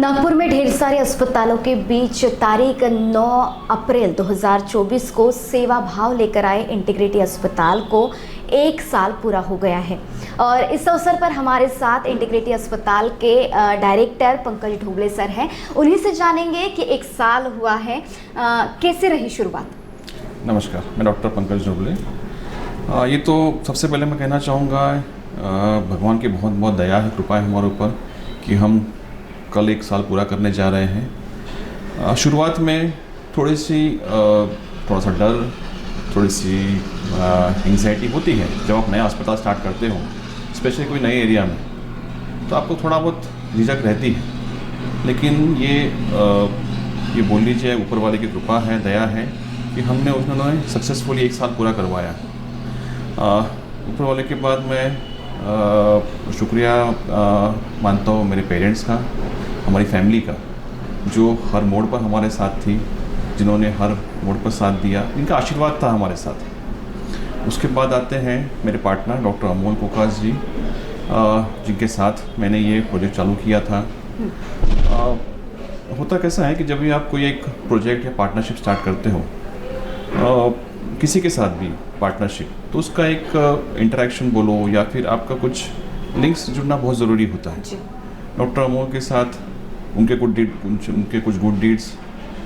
नागपुर में ढेर सारे अस्पतालों के बीच तारीख 9 अप्रैल 2024 को सेवा भाव लेकर आए इंटीग्रिटी अस्पताल को 1 साल पूरा हो गया है। और इस अवसर पर हमारे साथ इंटीग्रिटी अस्पताल के डायरेक्टर पंकज ढोबले सर हैं। उन्हीं से जानेंगे कि 1 साल हुआ है, कैसे रही शुरुआत। नमस्कार, मैं डॉक्टर पंकज ढोबले। ये तो सबसे पहले मैं कहना चाहूँगा भगवान की बहुत बहुत दया है, कृपा है हमारे ऊपर कि हम कल 1 साल पूरा करने जा रहे हैं। शुरुआत में थोड़ा सा डर, थोड़ी सी एंग्जाइटी होती है जब आप नया अस्पताल स्टार्ट करते हो, स्पेशली कोई नए एरिया में, तो आपको थोड़ा बहुत झिझक रहती है। लेकिन ये बोल लीजिए ऊपर वाले की कृपा है, दया है कि उन्होंने सक्सेसफुली 1 साल पूरा करवाया। ऊपर वाले के बाद मैं शुक्रिया मानता हूँ मेरे पेरेंट्स का, हमारी फैमिली का, जो हर मोड़ पर हमारे साथ थी, जिन्होंने हर मोड़ पर साथ दिया, इनका आशीर्वाद था हमारे साथ। उसके बाद आते हैं मेरे पार्टनर डॉक्टर अमोल कोकास जी, जिनके साथ मैंने ये प्रोजेक्ट चालू किया था। होता कैसा है कि जब भी आप कोई एक प्रोजेक्ट या पार्टनरशिप स्टार्ट करते हो, किसी के साथ भी पार्टनरशिप, तो उसका एक इंटरेक्शन बोलो या फिर आपका कुछ लिंक्स जुड़ना बहुत ज़रूरी होता है। डॉक्टर अमोल के साथ उनके कुछ गुड डीड्स,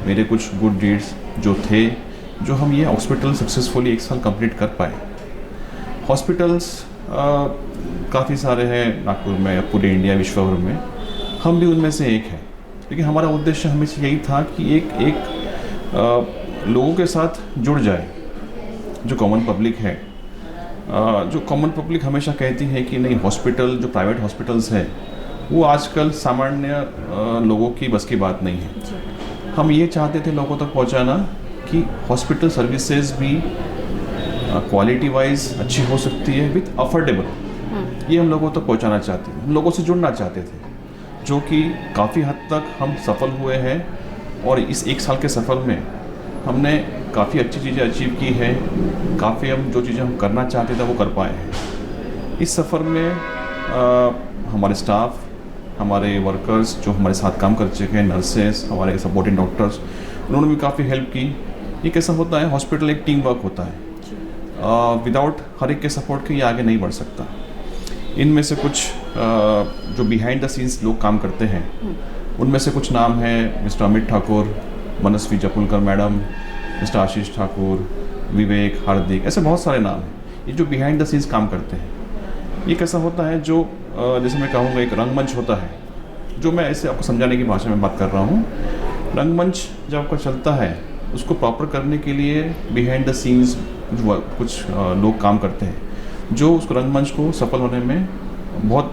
मेरे कुछ गुड डीड्स जो थे, जो हम ये हॉस्पिटल सक्सेसफुली 1 साल कंप्लीट कर पाए। हॉस्पिटल्स काफ़ी सारे हैं नागपुर में, पूरे इंडिया, विश्व भर में, हम भी उनमें से एक हैं। लेकिन हमारा उद्देश्य हमेशा यही था कि एक लोगों के साथ जुड़ जाए, जो कॉमन पब्लिक है। जो कॉमन पब्लिक हमेशा कहती है कि नहीं, हॉस्पिटल, जो प्राइवेट हॉस्पिटल्स हैं, वो आजकल सामान्य लोगों की बस की बात नहीं है। हम ये चाहते थे लोगों तक पहुंचाना कि हॉस्पिटल सर्विसेज भी क्वालिटी वाइज अच्छी हो सकती है विथ अफोर्डेबल। ये हम लोगों तक पहुंचाना चाहते हैं, हम लोगों से जुड़ना चाहते थे, जो कि काफ़ी हद तक हम सफल हुए हैं। और इस 1 साल के सफर में हमने काफ़ी अच्छी चीज़ें अचीव की है, काफ़ी हम जो चीज़ें हम करना चाहते थे वो कर पाए हैं। इस सफ़र में हमारे स्टाफ, हमारे वर्कर्स जो हमारे साथ काम कर चुके हैं, नर्सेस, हमारे सपोर्टिंग डॉक्टर्स, उन्होंने भी काफ़ी हेल्प की। ये कैसा होता है, हॉस्पिटल एक टीम वर्क होता है, विदाउट हर एक के सपोर्ट के ये आगे नहीं बढ़ सकता। इनमें से कुछ जो बिहाइंड द सीन्स लोग काम करते हैं, उनमें से कुछ नाम हैं मिस्टर अमित ठाकुर, मनस्वी जपुलकर मैडम, मिस्टर आशीष ठाकुर, विवेक, हार्दिक, ऐसे बहुत सारे नाम हैं। ये जो बिहाइंड द सीन्स काम करते हैं, ये कैसा होता है, जो जैसे मैं कहूँगा एक रंगमंच होता है, जो मैं ऐसे आपको समझाने की भाषा में बात कर रहा हूँ। रंगमंच जब आपका चलता है, उसको प्रॉपर करने के लिए बिहाइंड द सीन्स कुछ लोग काम करते हैं, जो उस रंगमंच को सफल होने में बहुत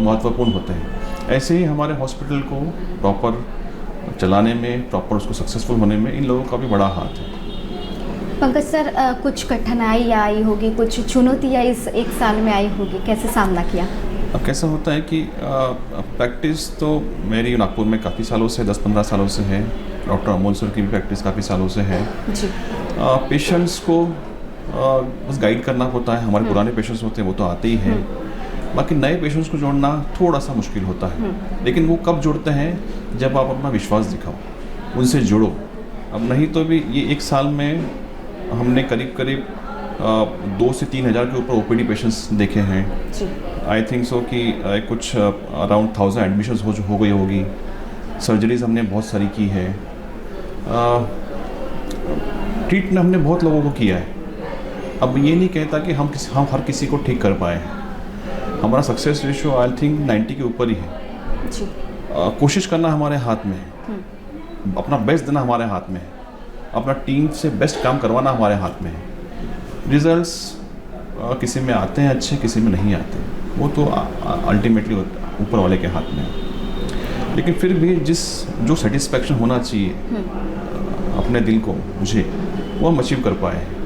महत्वपूर्ण होते हैं। ऐसे ही हमारे हॉस्पिटल को प्रॉपर चलाने में, प्रॉपर उसको सक्सेसफुल होने में इन लोगों का भी बड़ा हाथ है। पंकज सर, कुछ कठिनाई आई होगी, कुछ चुनौतियाँ इस 1 साल में आई होगी, कैसे सामना किया? अब कैसा होता है कि प्रैक्टिस तो मेरी नागपुर में काफ़ी सालों से, 10-15 सालों से है। डॉक्टर अमोल सर की भी प्रैक्टिस काफ़ी सालों से है जी। पेशेंट्स को बस गाइड करना होता है। हमारे पुराने पेशेंट्स होते हैं वो तो आते ही हैं, बाकी नए पेशेंट्स को जोड़ना थोड़ा सा मुश्किल होता है। लेकिन वो कब जुड़ते हैं, जब आप अपना विश्वास दिखाओ, उनसे जुड़ो। अब नहीं तो भी ये 1 साल में हमने करीब 2 से 3 हज़ार के ऊपर ओपीडी पेशेंट्स देखे हैं। आई थिंक सो कि कुछ अराउंड 1000 एडमिशन्स हो गई होगी। सर्जरीज हमने बहुत सारी की है। ट्रीटमेंट हमने बहुत लोगों को किया है। अब ये नहीं कहता कि हम हर किसी को ठीक कर पाए हैं। हमारा सक्सेस रेशियो आई थिंक 90 के ऊपर ही है जी। कोशिश करना हमारे हाथ में है, अपना बेस्ट देना हमारे हाथ में है, अपना टीम से बेस्ट काम करवाना हमारे हाथ में है। रिजल्ट्स किसी में आते हैं अच्छे, किसी में नहीं आते, वो तो अल्टीमेटली ऊपर वाले के हाथ में है। लेकिन फिर भी जो सेटिस्फैक्शन होना चाहिए अपने दिल को, मुझे, वो हम अचीव कर पाए हैं।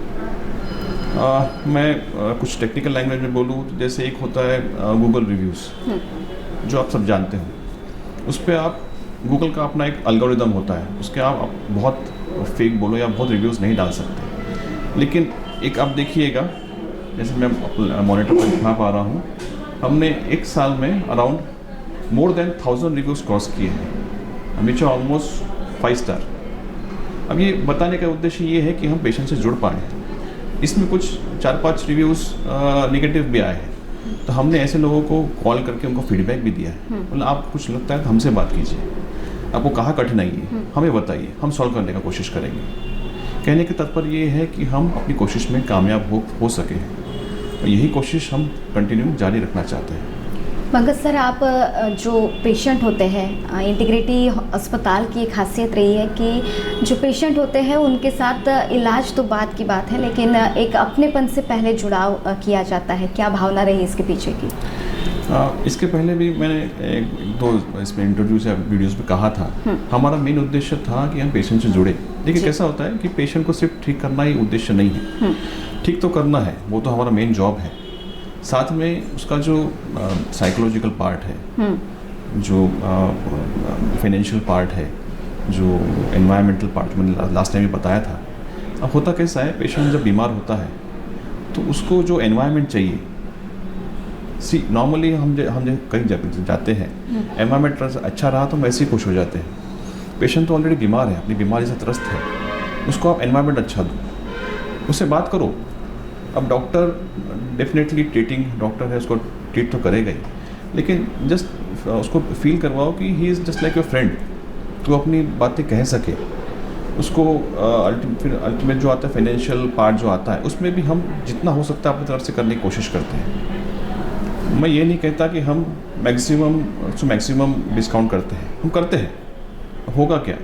मैं कुछ टेक्निकल लैंग्वेज में बोलूँ तो जैसे एक होता है गूगल रिव्यूज़, जो आप सब जानते हो। उस पर आप, गूगल का अपना एक एल्गोरिदम होता है, उसके आप बहुत फेक बोलो या बहुत रिव्यूज़ नहीं डाल सकते। लेकिन एक आप देखिएगा, जैसे मैं मॉनिटर पर दिखा पा रहा हूँ, हमने 1 साल में around more than 1000 reviews cross किए हैं, हमेशा ऑलमोस्ट 5 स्टार। अब ये बताने का उद्देश्य ये है कि हम पेशेंट से जुड़ पाएँ। इसमें कुछ 4-5 रिव्यूज़ नेगेटिव भी आए हैं, तो हमने ऐसे लोगों को कॉल करके उनको फीडबैक भी दिया है। मतलब आपको कुछ लगता है तो हमसे बात कीजिए, आपको कहाँ कठिनाई है हमें बताइए, हम सॉल्व करने का कोशिश करेंगे। कहने का तात्पर्य ये है कि हम अपनी कोशिश में कामयाब हो सके, और यही कोशिश हम कंटिन्यू जारी रखना चाहते हैं। पंकज सर, आप जो पेशेंट होते हैं, इंटीग्रिटी अस्पताल की एक खासियत रही है कि जो पेशेंट होते हैं उनके साथ इलाज तो बात की बात है, लेकिन एक अपनेपन से पहले जुड़ाव किया जाता है। क्या भावना रही इसके पीछे की? इसके पहले भी मैंने एक दो इसमें इंटरव्यूज या वीडियोस में कहा था, हमारा मेन उद्देश्य था कि हम पेशेंट से जुड़े। देखिए कैसा होता है कि पेशेंट को सिर्फ ठीक करना ही उद्देश्य नहीं है, ठीक तो करना है, वो तो हमारा मेन जॉब है। साथ में उसका जो साइकोलॉजिकल पार्ट है, जो फाइनेंशियल पार्ट है, जो एनवायरमेंटल पार्ट, जो मैंने लास्ट टाइम भी बताया था। अब होता कैसा है, पेशेंट जब बीमार होता है तो उसको जो एनवायरनमेंट चाहिए, नॉर्मली हम कहीं जाते हैं, एनवायरनमेंट अच्छा रहा तो हम वैसे ही खुश हो जाते हैं। पेशेंट तो ऑलरेडी बीमार है, अपनी बीमारी से त्रस्त है, उसको आप एनवायरनमेंट अच्छा दो, उससे बात करो। अब डॉक्टर डेफिनेटली ट्रीटिंग डॉक्टर है, उसको ट्रीट तो करेगा ही, लेकिन जस्ट उसको फील करवाओ कि he is just like your friend, तो अपनी बातें कह सके उसको। फिर अल्टीमेट जो आता है फाइनेंशियल पार्ट जो आता है, उसमें भी हम जितना हो सकता है अपनी तरफ से करने की कोशिश करते हैं। मैं ये नहीं कहता कि हम मैक्सिमम डिस्काउंट करते हैं, हम करते हैं। होगा क्या,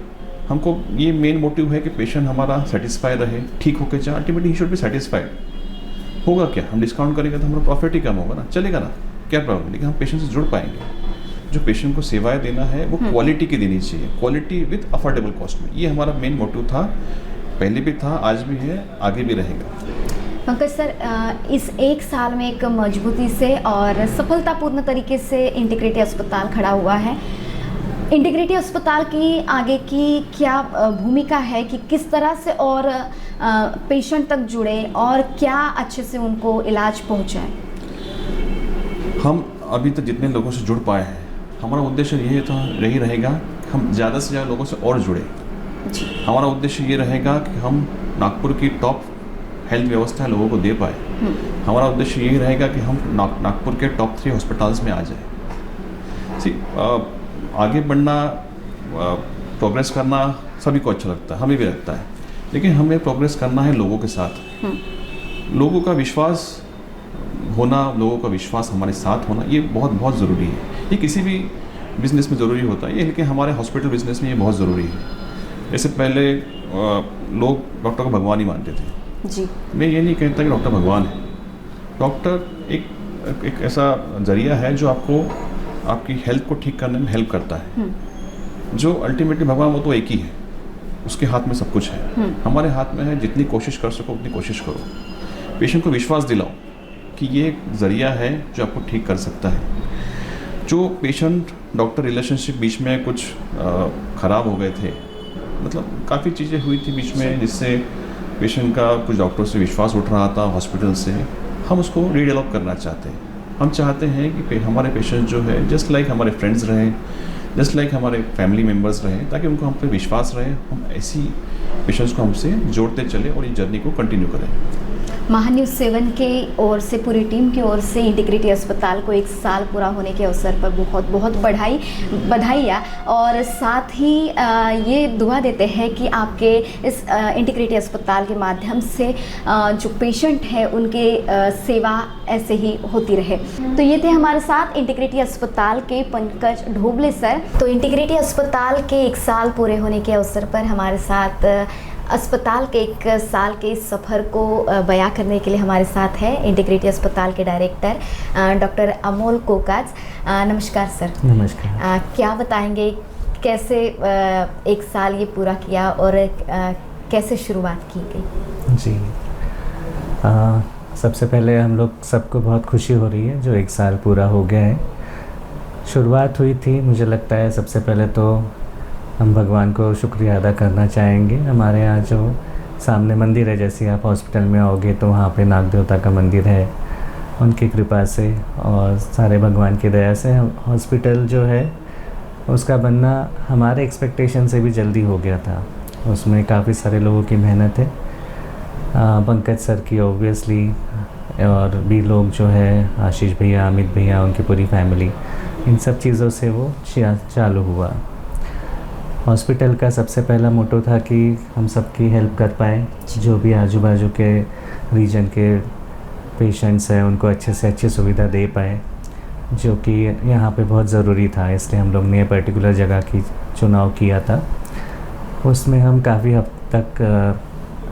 हमको ये मेन मोटिव है कि पेशेंट हमारा सेटिस्फाई रहे, ठीक होकर जाए, ultimately he should be satisfied. होगा क्या, हम डिस्काउंट करेंगे तो हमारा प्रॉफिट ही कम होगा ना, चलेगा ना, क्या प्रॉब्लम। लेकिन हम पेशेंट से जुड़ पाएंगे। जो पेशेंट को सेवाएं देना है वो क्वालिटी की देनी चाहिए, क्वालिटी विद अफोर्डेबल कॉस्ट में। ये हमारा मेन मोटिव था, पहले भी था, आज भी है, आगे भी रहेगा। पंकज सर, इस एक साल में एक मजबूती से और सफलतापूर्ण तरीके से इंटीग्रिटी अस्पताल खड़ा हुआ है। इंटीग्रिटी अस्पताल की आगे की क्या भूमिका है कि किस तरह से और पेशेंट तक जुड़े और क्या अच्छे से उनको इलाज पहुंचाए? हम अभी तक जितने लोगों से जुड़ पाए हैं, हमारा उद्देश्य यही रहेगा हम ज़्यादा से ज़्यादा लोगों से और जुड़े। हमारा उद्देश्य ये रहेगा कि हम नागपुर की टॉप हेल्थ व्यवस्था लोगों को दे पाए। हमारा उद्देश्य यही रहेगा कि हम नागपुर के टॉप 3 हॉस्पिटल्स में आ जाए। आगे बढ़ना, प्रोग्रेस करना सभी को अच्छा लगता है, हमें भी लगता है, लेकिन हमें प्रोग्रेस करना है लोगों के साथ। लोगों का विश्वास होना, लोगों का विश्वास हमारे साथ होना, ये बहुत बहुत ज़रूरी है। ये किसी भी बिज़नेस में ज़रूरी होता है, ये लेकिन हमारे हॉस्पिटल बिज़नेस में ये बहुत ज़रूरी है। जैसे पहले लोग डॉक्टर को भगवान ही मानते थे जी। मैं ये नहीं कहता कि डॉक्टर भगवान है। डॉक्टर एक ऐसा ज़रिया है जो आपको आपकी हेल्थ को ठीक करने में हेल्प करता है। जो अल्टीमेटली भगवान वो तो एक ही है, उसके हाथ में सब कुछ है। हमारे हाथ में है, जितनी कोशिश कर सको उतनी कोशिश करो। पेशेंट को विश्वास दिलाओ कि ये एक ज़रिया है जो आपको ठीक कर सकता है। जो पेशेंट डॉक्टर रिलेशनशिप बीच में कुछ ख़राब हो गए थे, मतलब काफ़ी चीज़ें हुई थी बीच में, जिससे पेशेंट का कुछ डॉक्टर से विश्वास उठ रहा था हॉस्पिटल से, हम उसको रीडेवलप करना चाहते हैं। हम चाहते हैं कि हमारे पेशेंट जो है जस्ट लाइक हमारे फ्रेंड्स रहे, जस्ट लाइक हमारे फैमिली मेम्बर्स रहे, ताकि उनको हम पे विश्वास रहे, हम ऐसी पेशेंट्स को हमसे जोड़ते चले और इस जर्नी को कंटिन्यू करें। महान्यूज़ 7 के ओर से, पूरी टीम की ओर से इंटीग्रिटी अस्पताल को 1 साल पूरा होने के अवसर पर बहुत बहुत बधाइयाँ, और साथ ही ये दुआ देते हैं कि आपके इस इंटीग्रिटी अस्पताल के माध्यम से जो पेशेंट है उनके सेवा ऐसे ही होती रहे। तो ये थे हमारे साथ इंटीग्रिटी अस्पताल के पंकज ढोबले सर। तो इंटीग्रिटी अस्पताल के 1 साल पूरे होने के अवसर पर हमारे साथ अस्पताल के 1 साल के सफ़र को बयां करने के लिए हमारे साथ है इंटीग्रिटी अस्पताल के डायरेक्टर डॉक्टर अमोल कोकाज। नमस्कार सर। नमस्कार। क्या बताएंगे कैसे 1 साल ये पूरा किया और कैसे शुरुआत की गई? जी, सबसे पहले हम लोग सबको बहुत खुशी हो रही है जो 1 साल पूरा हो गया है। शुरुआत हुई थी, मुझे लगता है सबसे पहले तो हम भगवान को शुक्रिया अदा करना चाहेंगे। हमारे यहाँ जो सामने मंदिर है, जैसे आप हॉस्पिटल में आओगे तो वहाँ पे नाग देवता का मंदिर है, उनकी कृपा से और सारे भगवान की दया से हॉस्पिटल जो है उसका बनना हमारे एक्सपेक्टेशन से भी जल्दी हो गया था। उसमें काफ़ी सारे लोगों की मेहनत है, पंकज सर की ऑब्वियसली, और भी लोग जो है आशीष भैया, अमित भैया, उनकी पूरी फैमिली, इन सब चीज़ों से वो चालू हुआ। हॉस्पिटल का सबसे पहला मोटो था कि हम सबकी हेल्प कर पाए, जो भी आजू बाजू के रीजन के पेशेंट्स हैं उनको अच्छे से अच्छी सुविधा दे पाए, जो कि यहाँ पे बहुत ज़रूरी था। इसलिए हम लोग ने पर्टिकुलर जगह की चुनाव किया था। उसमें हम काफ़ी हद तक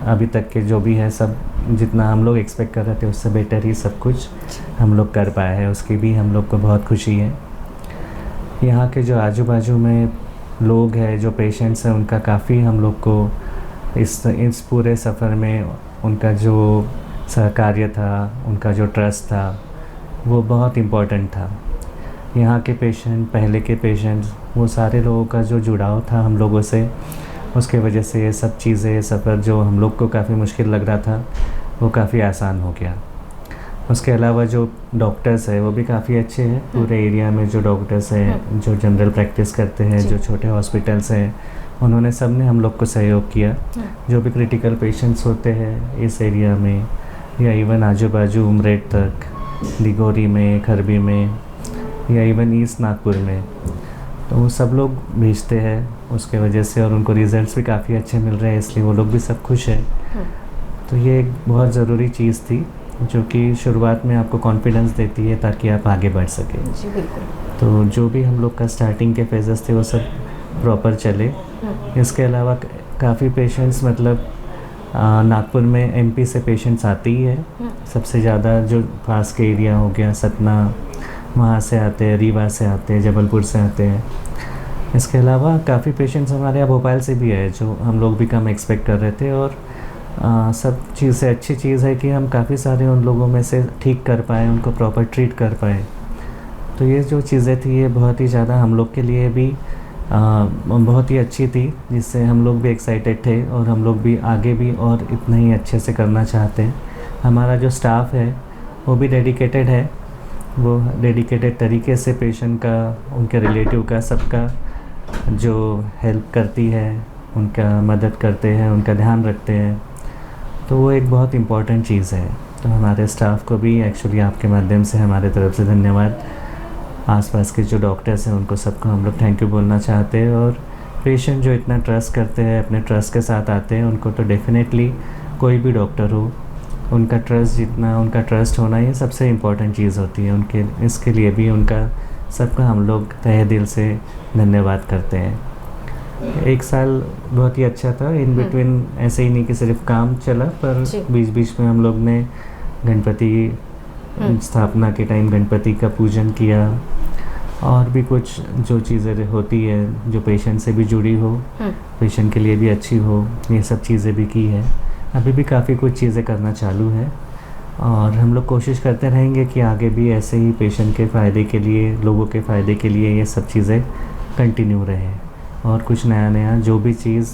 अभी तक के जो भी है सब जितना हम लोग एक्सपेक्ट कर रहे थे उससे बेटर ही सब कुछ हम लोग कर पाए हैं, उसकी भी हम लोग को बहुत खुशी है। यहाँ के जो आजू बाजू में लोग हैं, जो पेशेंट्स हैं, उनका काफ़ी हम लोग को इस पूरे सफ़र में उनका जो सहकार्य था, उनका जो ट्रस्ट था, वो बहुत इम्पोर्टेंट था। यहाँ के पेशेंट, पहले के पेशेंट्स, वो सारे लोगों का जो जुड़ाव था हम लोगों से, उसके वजह से ये सब चीज़ें, सफ़र जो हम लोग को काफ़ी मुश्किल लग रहा था वो काफ़ी आसान हो गया। उसके अलावा जो डॉक्टर्स हैं वो भी काफ़ी अच्छे हैं। पूरे एरिया में जो डॉक्टर्स हैं, जो जनरल प्रैक्टिस करते हैं, जो छोटे हॉस्पिटल्स हैं, उन्होंने सब ने हम लोग को सहयोग किया। जो भी क्रिटिकल पेशेंट्स होते हैं इस एरिया में या इवन आजू बाजू उमरेड तक, लिगोरी में, खरबी में या इवन ईस्ट नागपुर में, तो वो सब लोग भेजते हैं उसके वजह से, और उनको रिजल्ट्स भी काफ़ी अच्छे मिल रहे हैं, इसलिए वो लोग भी सब खुश हैं। तो ये एक बहुत ज़रूरी चीज़ थी जो कि शुरुआत में आपको कॉन्फिडेंस देती है ताकि आप आगे बढ़ सकें। जी बिल्कुल। तो जो भी हम लोग का स्टार्टिंग के फेजेस थे वो सब प्रॉपर चले। इसके अलावा काफ़ी पेशेंट्स, मतलब नागपुर में एमपी से पेशेंट्स आते ही है सबसे ज़्यादा। जो पास के एरिया हो गया सतना, वहाँ से आते हैं, रीवा से आते हैं, जबलपुर से आते हैं। इसके अलावा काफ़ी पेशेंट्स हमारे यहाँ भोपाल से भी है, जो हम लोग भी कम एक्सपेक्ट कर रहे थे। और सब चीज़ से अच्छी चीज़ है कि हम काफ़ी सारे उन लोगों में से ठीक कर पाए, उनको प्रॉपर ट्रीट कर पाए। तो ये जो चीज़ें थी ये बहुत ही ज़्यादा हम लोग के लिए भी बहुत ही अच्छी थी, जिससे हम लोग भी एक्साइटेड थे और हम लोग भी आगे भी और इतना ही अच्छे से करना चाहते हैं। हमारा जो स्टाफ है वो भी डेडिकेटेड है, वो डेडिकेटेड तरीके से पेशेंट का, उनके रिलेटिव का, सबका जो हेल्प करती है, उनका मदद करते हैं, उनका ध्यान रखते हैं। तो वो एक बहुत इम्पॉर्टेंट चीज़ है। तो हमारे स्टाफ को भी एक्चुअली आपके माध्यम से हमारे तरफ से धन्यवाद। आसपास के जो डॉक्टर्स हैं उनको सबको हम लोग थैंक यू बोलना चाहते हैं। और पेशेंट जो इतना ट्रस्ट करते हैं, अपने ट्रस्ट के साथ आते हैं, उनको तो डेफिनेटली कोई भी डॉक्टर हो, उनका ट्रस्ट जितना, उनका ट्रस्ट होना ये सबसे इम्पॉर्टेंट चीज़ होती है उनके। इसके लिए भी उनका सबका हम लोग तहे दिल से धन्यवाद करते हैं। एक साल बहुत ही अच्छा था। इन बिटवीन ऐसे ही नहीं कि सिर्फ काम चला, पर बीच बीच में हम लोग ने गणपति स्थापना के टाइम गणपति का पूजन किया, और भी कुछ जो चीज़ें होती है जो पेशेंट से भी जुड़ी हो, पेशेंट के लिए भी अच्छी हो, ये सब चीज़ें भी की है। अभी भी काफ़ी कुछ चीज़ें करना चालू है और हम लोग कोशिश करते रहेंगे कि आगे भी ऐसे ही पेशेंट के फ़ायदे के लिए, लोगों के फ़ायदे के लिए ये सब चीज़ें कंटिन्यू रहे। और कुछ नया नया जो भी चीज़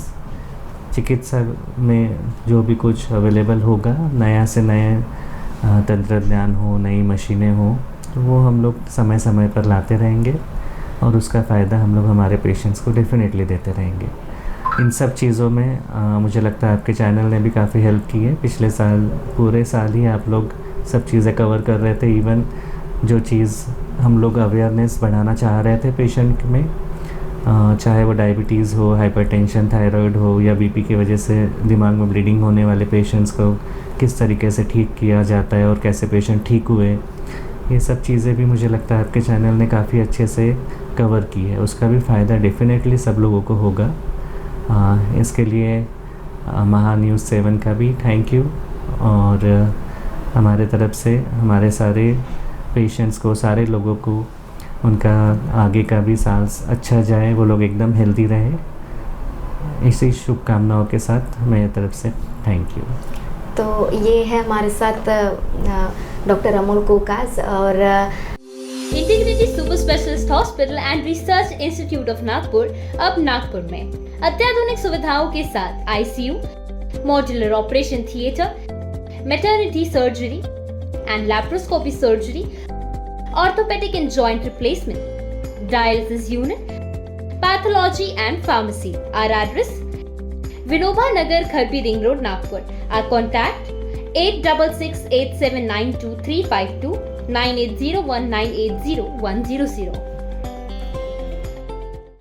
चिकित्सा में जो भी कुछ अवेलेबल होगा, नया से नए तंत्रज्ञान हो, नई मशीनें हो, तो वो हम लोग समय समय पर लाते रहेंगे और उसका फ़ायदा हम लोग हमारे पेशेंट्स को डेफिनेटली देते रहेंगे। इन सब चीज़ों में मुझे लगता है आपके चैनल ने भी काफ़ी हेल्प की है। पिछले साल, पूरे साल ही आप लोग सब चीज़ें कवर कर रहे थे। इवन जो चीज़ हम लोग अवेयरनेस बढ़ाना चाह रहे थे पेशेंट में, चाहे वो डायबिटीज़ हो, हाइपरटेंशन, थायराइड हो, या बीपी की वजह से दिमाग में ब्लीडिंग होने वाले पेशेंट्स को किस तरीके से ठीक किया जाता है और कैसे पेशेंट ठीक हुए, ये सब चीज़ें भी मुझे लगता है आपके चैनल ने काफ़ी अच्छे से कवर की है। उसका भी फ़ायदा डेफिनेटली सब लोगों को होगा। इसके लिए महा न्यूज़ 7 का भी थैंक यू, और हमारे तरफ से हमारे सारे पेशेंट्स को, सारे लोगों को, उनका आगे का भी साल अच्छा जाए, वो लोग एकदम हेल्दी रहे। इसी शुभकामनाओं के साथ मेरी तरफ से थैंक यू। तो ये है हमारे साथ डॉक्टर अमोल कोकाज और integrity super specialist hospital and research institute of Nagpur अब नागपुर में अत्याधुनिक सुविधाओं के साथ ICU, modular operation theatre, maternity surgery, and laparoscopy surgery, orthopedic and joint replacement, dialysis unit, pathology and pharmacy. Our address: Vinoba Nagar, Kharbi Ring Road, Nagpur. Our contact: 8668792352, 9801980100.